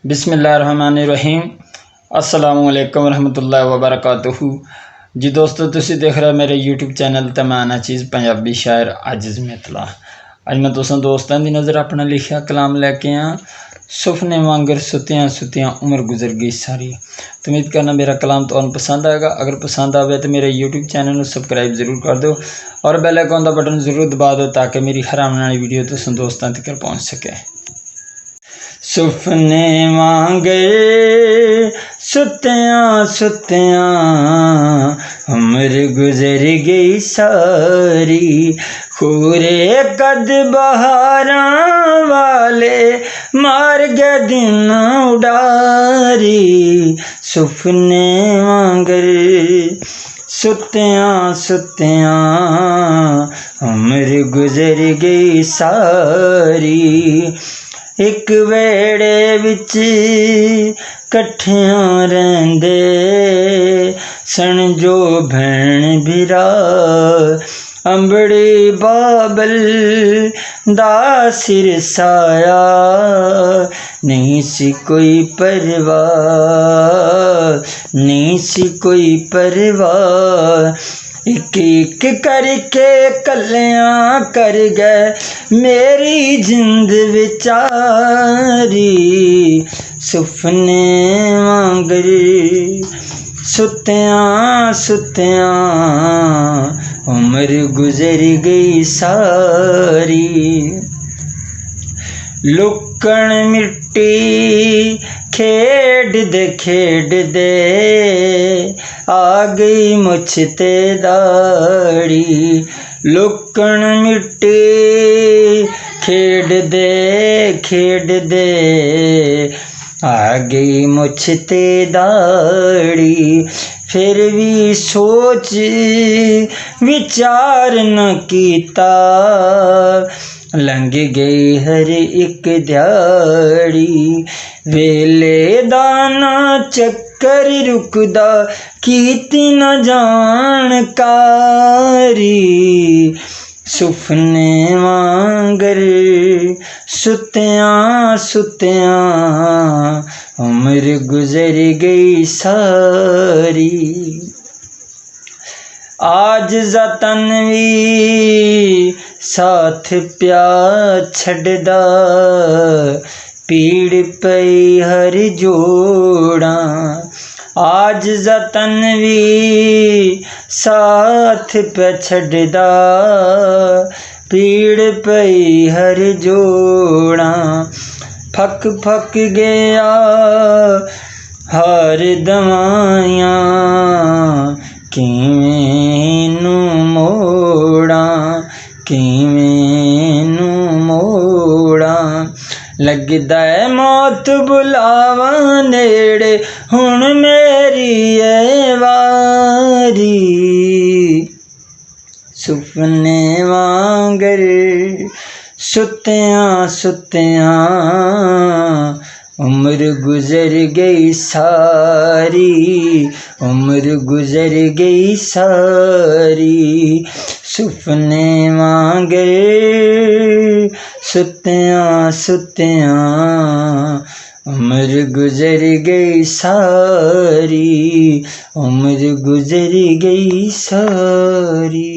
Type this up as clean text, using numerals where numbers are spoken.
बिस्मिल्लाहिर्रहमानिर्रहीम। अस्सलामुअलैकुम रहमतुल्लाहि व बरकातुहू। जी दोस्तों, तुसी देख रहे हो मेरे यूट्यूब चैनल ते मैं आना चीज़ पंजाबी शायर आजिज़ मितला। अज मैं तुसां दोस्तां दी नज़र अपना लिखिया कलाम लैके आया। सुफने वांगर सुतियां सुतियां उम्र गुजर गई सारी। तो उम्मीद करना मेरा कलाम तो पसंद आएगा। अगर पसंद आवे तो मेरे यूट्यूब चैनल को सब्सक्राइब जरूर कर दो और बेल आइकन का बटन जरूर दबा दो ताकि मेरी हर आने वाली वीडियो तुसां दोस्तां तक पहुँच सके। सुफने वांगे सुतियां सुतियां उम्र गुजर गई सारी। खूरे कद बहारा वाले मार गए दिन उडारी। सुफने वांगर सुतियां सुतियां उम्र गुजर गई सारी। एक वेड़े विच कट्ठियां रहिंदे सन जो भैन भिरा। अंबड़ी बाबल दा सिर साया नहीं सी कोई परवाह, नहीं सी कोई परवाह। एक एक करके कलियां कर गए मेरी जिंद विचारी। सुफने वांगर सुतियां सुतियां उम्र गुजर गई सारी। लुकण मिट्टी खेड दे आ गई मुछ ते दाड़ी। लुकण मिट्टी खेड दे आ गई मुछ ते दाड़ी। फिर भी सोच विचार न कीता लंघ गई हर एक दिहाड़ी। वेले दाना चक्कर रुकदा कीती न जानकारी। सुफने वांगर सुतियां सुतियां उम्र गुजर गई सारी। आज जतन भी साथ प्या छड़दा पीड़ पई हर जोड़ा। आज जतन भी साथ पे छड़दा पीड़ पई हर जोड़ा। फक फक गया हर दवाइयां किवें नू मोड़ा, किवें नू मोड़ा। लगदा है मौत बुलावा नेड़े हुण मेरी ऐ वारी। सुपने वांगर सुतियां सुतियां उम्र गुजर गई सारी। उम्र गुजर गई सारी। सुपने वांगर सुतियां सुतियां उम्र गुजर गई सारी। उम्र गुजर गई सारी।